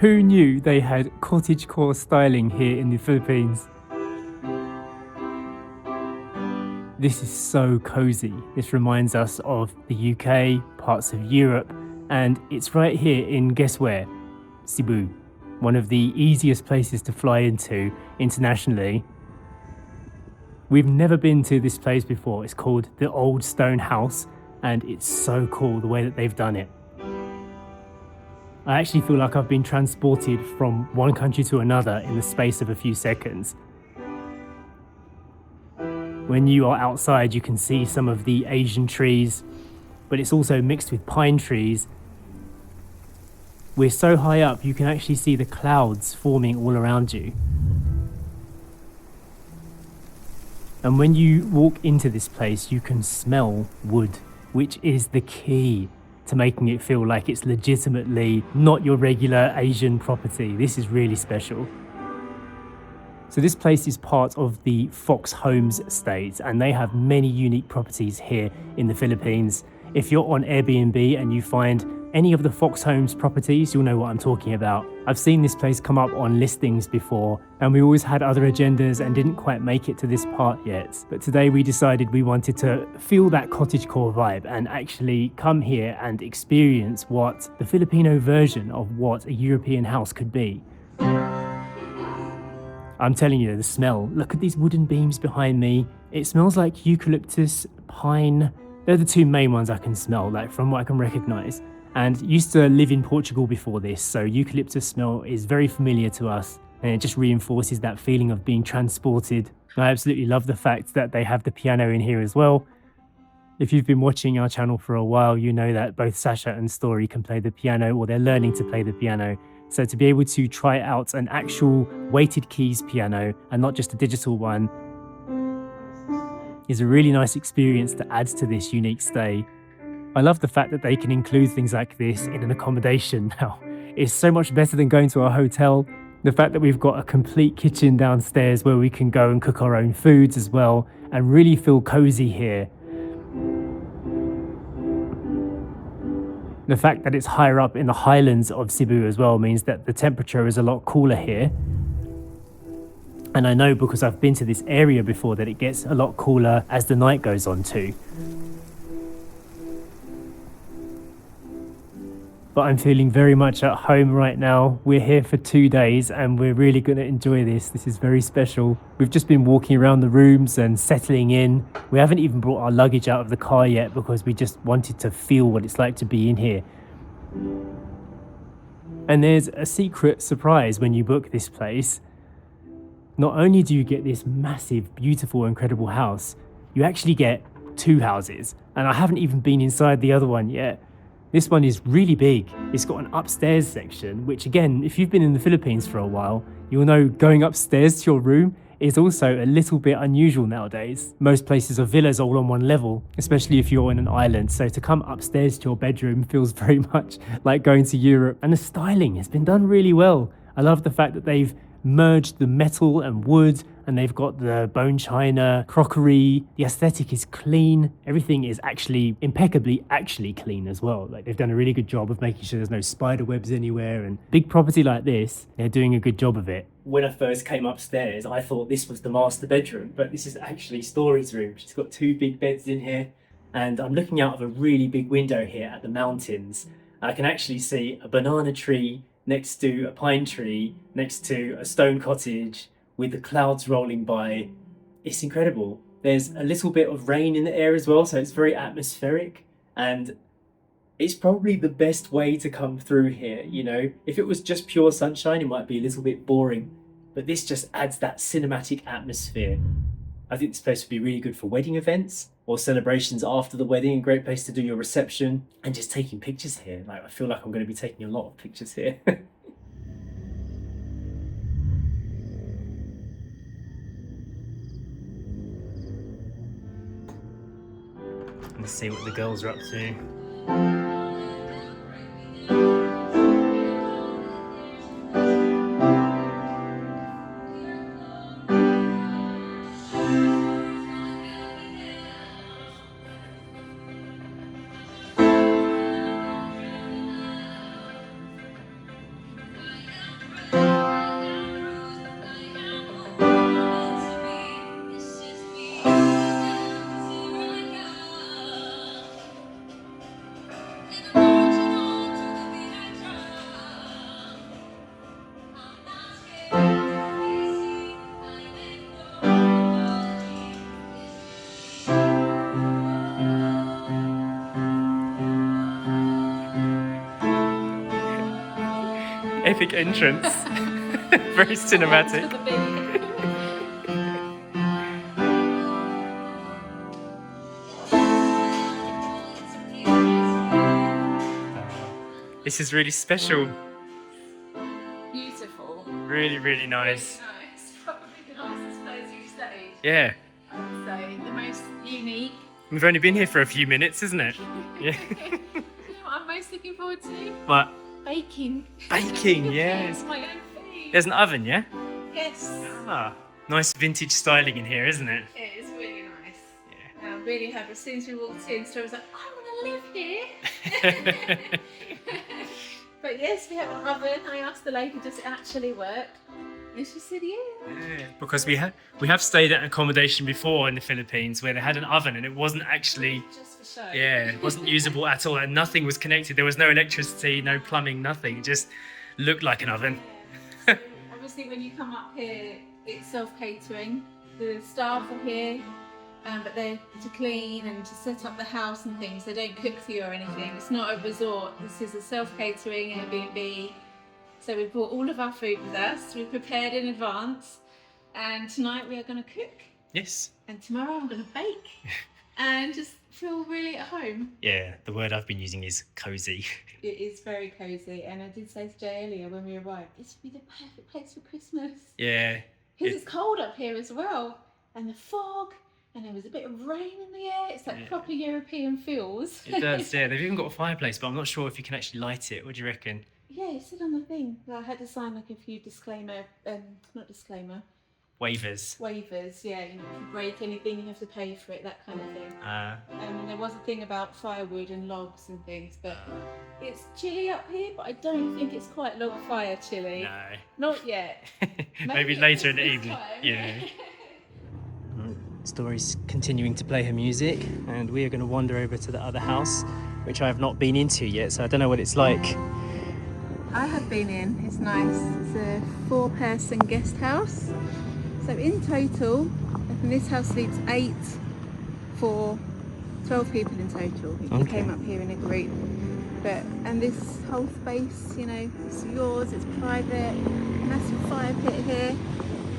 Who knew they had cottagecore styling here in the Philippines? This is so cozy. This reminds us of the UK, parts of Europe, and it's right here in, guess where? Cebu, one of the easiest places to fly into internationally. We've never been to this place before. It's called the Old Stone House, and it's so cool the way that they've done it. I actually feel like I've been transported from one country to another in the space of a few seconds. When you are outside, you can see some of the Asian trees, but it's also mixed with pine trees. We're so high up, you can actually see the clouds forming all around you. And when you walk into this place, you can smell wood, which is the key to making it feel like it's legitimately not your regular Asian property. This is really special. So this place is part of the Fox Homes estate, and they have many unique properties here in the Philippines. If you're on Airbnb and you find any of the Fox Homes properties, you'll know what I'm talking about. I've seen this place come up on listings before, and we always had other agendas and didn't quite make it to this part yet. But today we decided we wanted to feel that cottagecore vibe and actually come here and experience what the Filipino version of what a European house could be. I'm telling you, the smell. Look at these wooden beams behind me. It smells like eucalyptus, pine. They're the two main ones I can smell, like from what I can recognize. And used to live in Portugal before this, so eucalyptus smell is very familiar to us, and it just reinforces that feeling of being transported. I absolutely love the fact that they have the piano in here as well. If you've been watching our channel for a while, you know that both Sacha and Story can play the piano, or they're learning to play the piano. So to be able to try out an actual weighted keys piano and not just a digital one is a really nice experience that adds to this unique stay. I love the fact that they can include things like this in an accommodation now. It's so much better than going to a hotel. The fact that we've got a complete kitchen downstairs where we can go and cook our own foods as well and really feel cozy here. The fact that it's higher up in the highlands of Cebu as well means that the temperature is a lot cooler here. And I know because I've been to this area before that it gets a lot cooler as the night goes on too. But I'm feeling very much at home right now. We're here for 2 days and we're really going to enjoy this. This is very special. We've just been walking around the rooms and settling in. We haven't even brought our luggage out of the car yet because we just wanted to feel what it's like to be in here. And there's a secret surprise when you book this place. Not only do you get this massive, beautiful, incredible house, you actually get 2 houses. And I haven't even been inside the other one yet. This one is really big. It's got an upstairs section, which again, if you've been in the Philippines for a while, you'll know going upstairs to your room is also a little bit unusual nowadays. Most places are villas all on one level, especially if you're in an island. So to come upstairs to your bedroom feels very much like going to Europe. And the styling has been done really well. I love the fact that they've merged the metal and wood, and they've got the bone china, crockery. The aesthetic is clean. Everything is actually impeccably clean as well. Like they've done a really good job of making sure there's no spider webs anywhere, and big property like this, they're doing a good job of it. When I first came upstairs, I thought this was the master bedroom, but this is actually Story's room. She's got 2 big beds in here, and I'm looking out of a really big window here at the mountains. I can actually see a banana tree next to a pine tree, next to a stone cottage with the clouds rolling by. It's incredible. There's a little bit of rain in the air as well, so it's very atmospheric, and it's probably the best way to come through here. You know, if it was just pure sunshine, it might be a little bit boring, but this just adds that cinematic atmosphere. I think this place would be really good for wedding events or celebrations after the wedding. A great place to do your reception and just taking pictures here. Like, I feel like I'm going to be taking a lot of pictures here. Let's see what the girls are up to. Epic entrance. Very cinematic. This is really special. Beautiful. Really, really nice. Really nice. Probably the nicest place we've stayed. Yeah. I would say the most unique. We've only been here for a few minutes, isn't it? Yeah. You know what I'm most looking forward to? What? Baking. Baking, yes. My own food. There's an oven, yeah? Yes. Ah, nice vintage styling in here, isn't it? It is really nice. Yeah. I'm really happy. As soon as we walked in, so I was like, I want to live here. But yes, we have an oven. I asked the lady, does it actually work? And she said, yeah. Yeah, because we have stayed at accommodation before in the Philippines where they had an oven and it wasn't actually Just for show. yeah, it wasn't usable at all and nothing was connected. There was no electricity, no plumbing, nothing. It just looked like an oven. Yeah. So obviously when you come up here, it's self-catering. The staff are here, but they're to clean and to set up the house and things. They don't cook for you or anything. It's not a resort. This is a self-catering Airbnb. So we brought all of our food with us. We prepared in advance. And tonight we are going to cook. Yes. And tomorrow I'm going to bake. And just feel really at home. Yeah, the word I've been using is cozy. It is very cosy. And I did say to Jay earlier when we arrived, this would be the perfect place for Christmas. Yeah. Because it's cold up here as well. And the fog. And there was a bit of rain in the air. It's like proper European feels. It does, yeah. They've even got a fireplace, but I'm not sure if you can actually light it. What do you reckon? Yeah, it said on the thing. Well, I had to sign like a few waivers. Yeah, you know, if you break anything, you have to pay for it, that kind of thing. And there was a thing about firewood and logs and things, but it's chilly up here, but I don't think it's quite log fire chilly. No. Not yet. Maybe later in the evening. Time. Yeah. Story's continuing to play her music, and we are going to wander over to the other house, which I have not been into yet, so I don't know what it's like. I have been in. It's nice. It's a 4-person guest house. So in total, in this house sleeps 8 for 12 people in total. We came up here in a group. And this whole space, you know, it's yours. It's private. Massive fire pit here.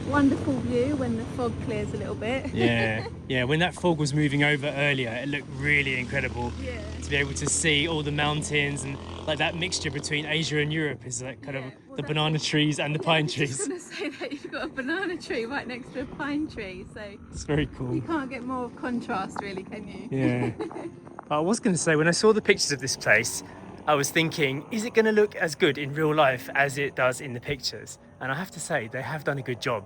Wonderful view when the fog clears a little bit. Yeah, when that fog was moving over earlier, it looked really incredible. Yeah. To be able to see all the mountains and like that mixture between Asia and Europe is like kind of the banana trees and the pine trees. I was going to say that you've got a banana tree right next to a pine tree, so it's very cool. You can't get more contrast really, can you? Yeah. I was going to say, when I saw the pictures of this place, I was thinking, is it going to look as good in real life as it does in the pictures? And I have to say, they have done a good job.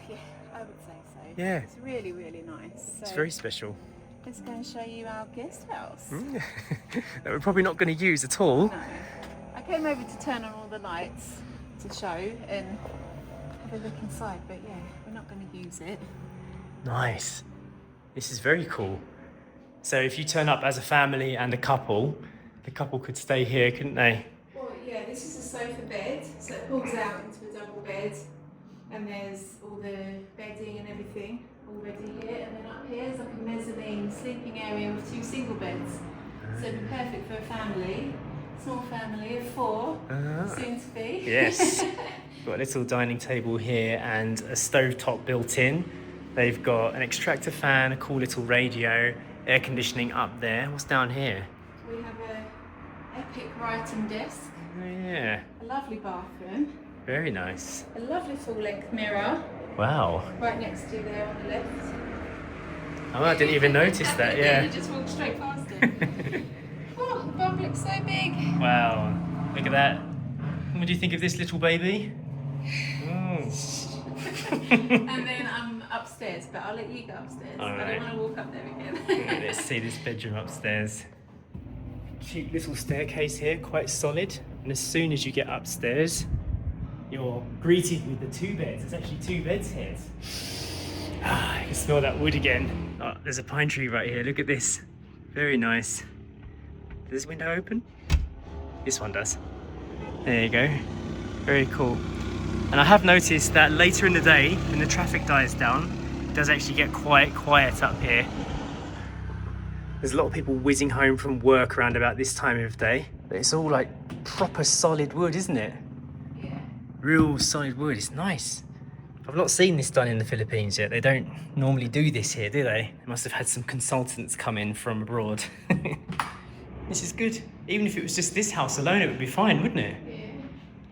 Yeah, I would say so. Yeah. It's really, really nice. So it's very special. let's go and show you our guest house. That we're probably not going to use at all. No. I came over to turn on all the lights to show and have a look inside, but yeah, we're not going to use it. Nice. This is very cool. So if you turn up as a family and a couple, the couple could stay here, couldn't they? Well, yeah, this is a sofa bed, so it pulls out into a double bed, and there's all the bedding and everything already here, and then up here is like a mezzanine sleeping area with 2 single beds. So it'd be perfect for a family, small family of 4, soon to be. Yes. Got a little dining table here and a stovetop built in. They've got an extractor fan, a cool little radio, air conditioning up there. What's down here? We have an epic writing desk. Oh, yeah. A lovely bathroom. Very nice. A lovely full-length mirror. Wow. Right next to you there on the left. Oh, I didn't even notice that, yeah. You just walked straight past it. Oh, the bum looks so big. Wow. Look at that. What do you think of this little baby? And then I'm upstairs, but I'll let you go upstairs. All right. I don't want to walk up there again. Let's see this bedroom upstairs. Cute little staircase here, quite solid. And as soon as you get upstairs, you're greeted with the 2 beds. There's actually 2 beds here. Ah, I can smell that wood again. Oh, there's a pine tree right here. Look at this. Very nice. Does this window open? This one does. There you go. Very cool. And I have noticed that later in the day, when the traffic dies down, it does actually get quite quiet up here. There's a lot of people whizzing home from work around about this time of day. But it's all like proper solid wood, isn't it? Yeah, Real solid wood. It's nice. I've not seen this done in the Philippines yet. They don't normally do this here, do they? They must have had some consultants come in from abroad. This is good. Even if it was just this house alone, it would be fine, wouldn't it? Yeah.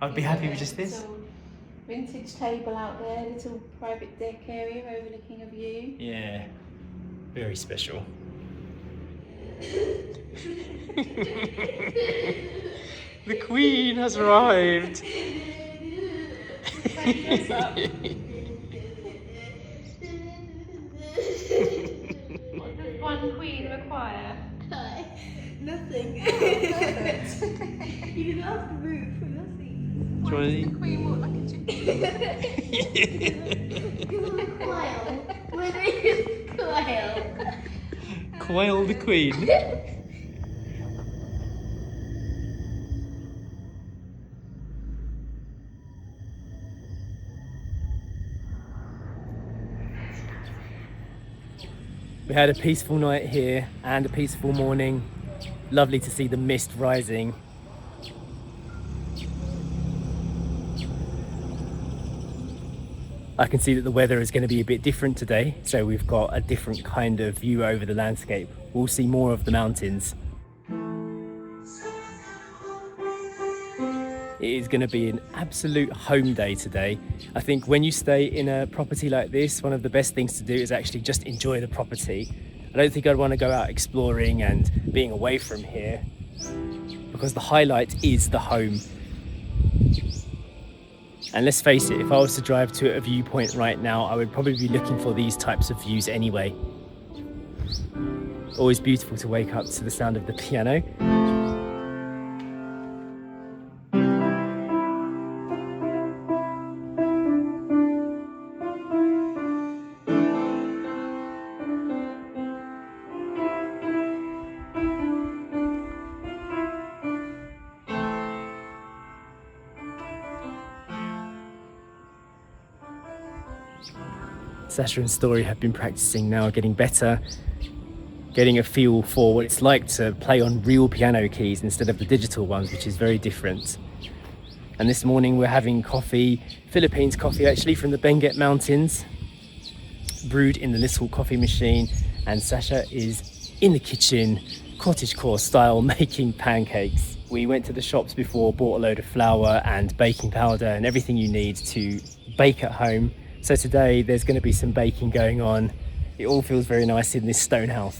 I'd be happy with just this. Vintage table out there, little private deck area overlooking a view. Yeah, very special. The Queen has arrived. What does one queen require? Nothing. You can ask the roof for nothing. Why does the queen walk like a chicken? Quail. My name is Quail. Quail the Queen. We had a peaceful night here and a peaceful morning. Lovely to see the mist rising. I can see that the weather is going to be a bit different today, so we've got a different kind of view over the landscape. We'll see more of the mountains. It is going to be an absolute home day today. I think when you stay in a property like this, one of the best things to do is actually just enjoy the property. I don't think I'd want to go out exploring and being away from here, because the highlight is the home. And let's face it, if I was to drive to a viewpoint right now, I would probably be looking for these types of views anyway. Always beautiful to wake up to the sound of the piano. Sacha and Story have been practicing now, getting better, getting a feel for what it's like to play on real piano keys instead of the digital ones, which is very different. And this morning we're having coffee, Philippines coffee actually, from the Benguet Mountains, brewed in the little coffee machine, and Sacha is in the kitchen, Cottagecore style, making pancakes. We went to the shops before, bought a load of flour and baking powder and everything you need to bake at home. So today there's going to be some baking going on. It all feels very nice in this stone house.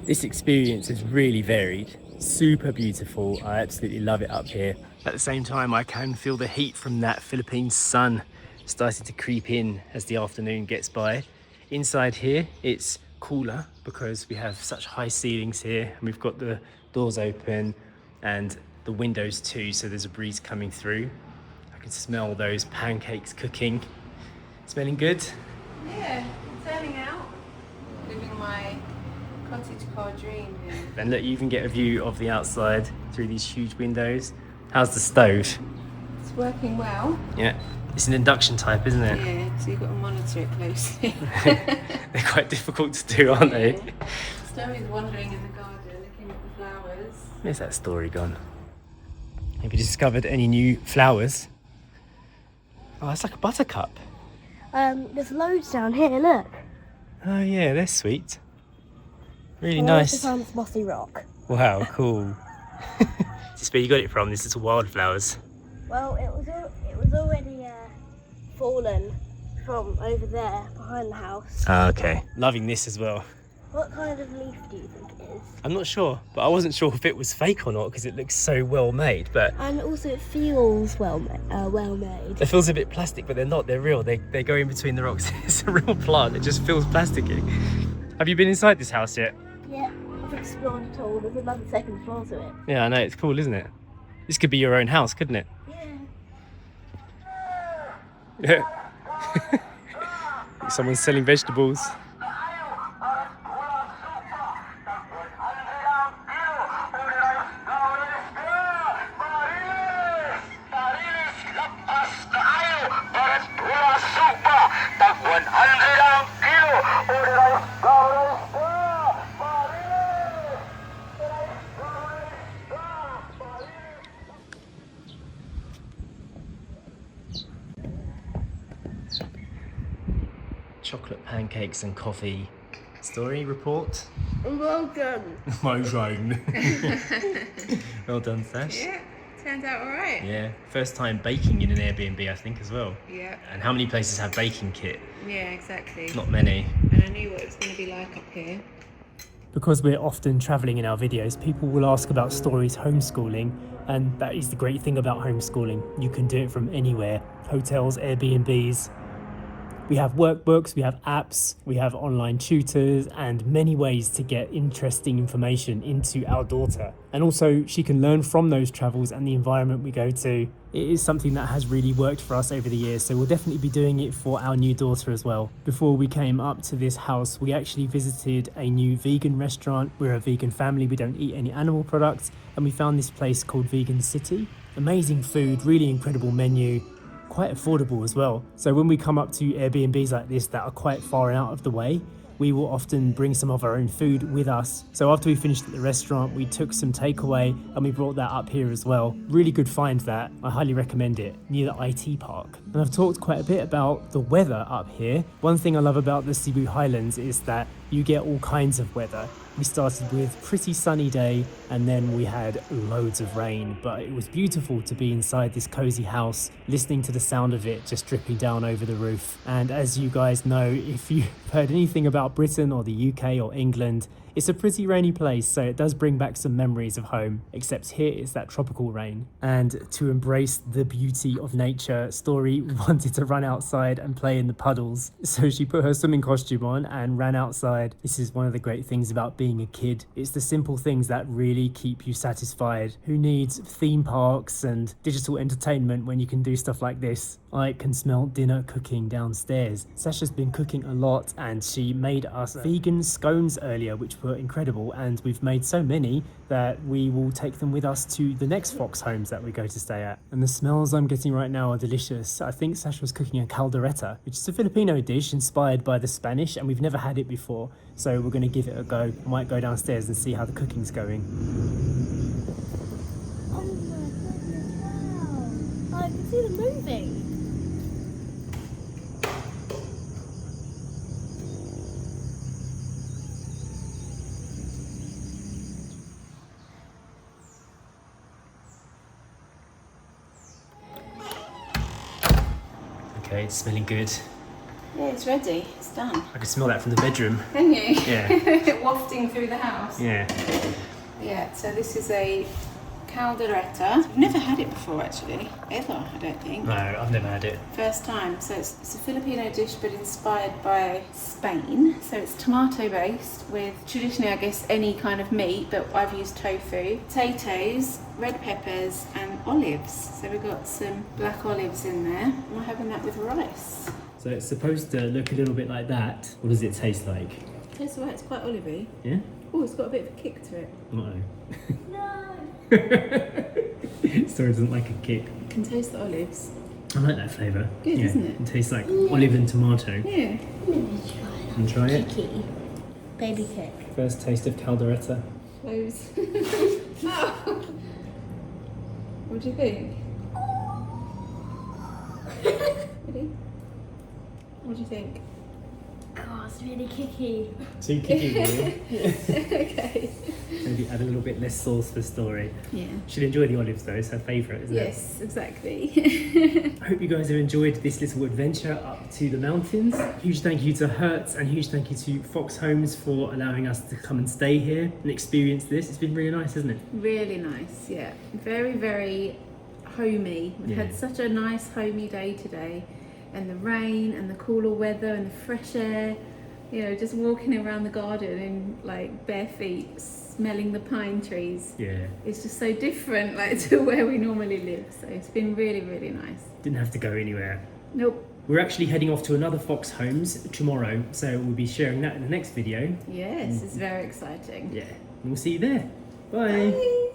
This experience is really varied, super beautiful. I absolutely love it up here. At the same time, I can feel the heat from that Philippines sun starting to creep in as the afternoon gets by. Inside here, it's cooler because we have such high ceilings here, and we've got the doors open and the windows too, so there's a breeze coming through. I can smell those pancakes cooking. Smelling good? Yeah, turning out. Living my Cottagecore dream here. And look, you even get a view of the outside through these huge windows. How's the stove? It's working well. Yeah, it's an induction type, isn't it? Yeah, so you've got to monitor it closely. They're quite difficult to do, aren't they? Story's wandering in the garden, looking at the flowers. Where's that Story gone? Have you discovered any new flowers? Oh, that's like a buttercup. There's loads down here, look. Oh yeah, they're sweet. Really I nice. also found this mossy rock. Wow, cool. Is this where you got it from, these little wildflowers? Well, it was already fallen from over there behind the house. Ah, okay. Loving this as well. What kind of leaf do you think it is? I'm not sure, but I wasn't sure if it was fake or not because it looks so well made, but And also it feels well made. it feels a bit plastic, but they're not, they're real. They go in between the rocks. It's a real plant, it just feels plasticky. Have you been inside this house yet? Yeah, I've explored it all. There's another second floor to it. Yeah, I know, it's cool, isn't it? This could be your own house, couldn't it? Yeah. Yeah. Someone's selling vegetables. chocolate pancakes and coffee. Story report? Well done. Well done. Well done, Sash. Yeah, turned out all right. Yeah, first time baking in an Airbnb, I think, as well. Yeah. And how many places have baking kit? Yeah, exactly. Not many. And I knew what it was going to be like up here. Because we're often travelling in our videos, people will ask about Story's homeschooling, and that is the great thing about homeschooling. You can do it from anywhere. Hotels, Airbnbs. We have workbooks, we have apps, we have online tutors, and many ways to get interesting information into our daughter. And also, she can learn from those travels and the environment we go to. It is something that has really worked for us over the years, so we'll definitely be doing it for our new daughter as well. Before we came up to this house, we actually visited a new vegan restaurant. We're a vegan family, we don't eat any animal products, and we found this place called Vegan City. Amazing food, really incredible menu. Quite affordable as well. So when we come up to Airbnbs like this that are quite far out of the way, we will often bring some of our own food with us. So after we finished at the restaurant, we took some takeaway and we brought that up here as well. Really good find that. I highly recommend it, near the IT park. And I've talked quite a bit about the weather up here. One thing I love about the Cebu highlands is that you get all kinds of weather. We started with a pretty sunny day and then we had loads of rain, but it was beautiful to be inside this cozy house, listening to the sound of it just dripping down over the roof. And as you guys know, if you've heard anything about Britain or the UK or England, it's a pretty rainy place, so it does bring back some memories of home, except here it's that tropical rain. And to embrace the beauty of nature, Story wanted to run outside and play in the puddles. So she put her swimming costume on and ran outside. This is one of the great things about being a kid. It's the simple things that really keep you satisfied. Who needs theme parks and digital entertainment when you can do stuff like this? I can smell dinner cooking downstairs. Sacha's been cooking a lot and she made us vegan scones earlier, which were incredible, and we've made so many that we will take them with us to the next Fox homes that we go to stay at. And the smells I'm getting right now are delicious. I think Sacha was cooking a caldereta, which is a Filipino dish inspired by the Spanish, and we've never had it before, so we're going to give it a go. I might go downstairs and see how the cooking's going. Oh my goodness, wow. I can see them moving. Okay, it's smelling good. Yeah, it's ready. It's done. I can smell that from the bedroom. Can you? Yeah. Wafting through the house. Yeah. Yeah, so this is a caldereta. I've never had it before, actually. Ever, I don't think. No, I've never had it. First time. So it's a Filipino dish, but inspired by Spain. So it's tomato based with traditionally, I guess, any kind of meat, but I've used tofu, potatoes, red peppers, and olives. So we've got some black olives in there. And we're having that with rice. So it's supposed to look a little bit like that. What does it taste like? Tastes alright. It's quite olivey. Yeah? Oh, it's got a bit of a kick to it. No. No. Story doesn't like a kick. You can taste the olives. I like that flavour. Good, yeah. isn't it? It tastes like olive and tomato. Yeah. And try it. Kicky. Baby kick. First taste of caldereta. Close. Oh. What do you think? Ready? What do you think? Oh, it's really kicky. Too kicky, really. Okay. Maybe add a little bit less sauce for Story. Yeah. She'll enjoy the olives though, it's her favourite, isn't it? Yes, exactly. I hope you guys have enjoyed this little adventure up to the mountains. Huge thank you to Hertz and huge thank you to Fox Homes for allowing us to come and stay here and experience this. It's been really nice, hasn't it? Really nice, yeah. Very, very homey. We've had such a nice homey day today. And the rain and the cooler weather and the fresh air. You know, just walking around the garden in like bare feet, smelling the pine trees. Yeah. It's just so different like to where we normally live. So it's been really, really nice. Didn't have to go anywhere. Nope. We're actually heading off to another Fox Homes tomorrow, so we'll be sharing that in the next video. Yes, it's very exciting. Yeah, and we'll see you there. Bye. Bye.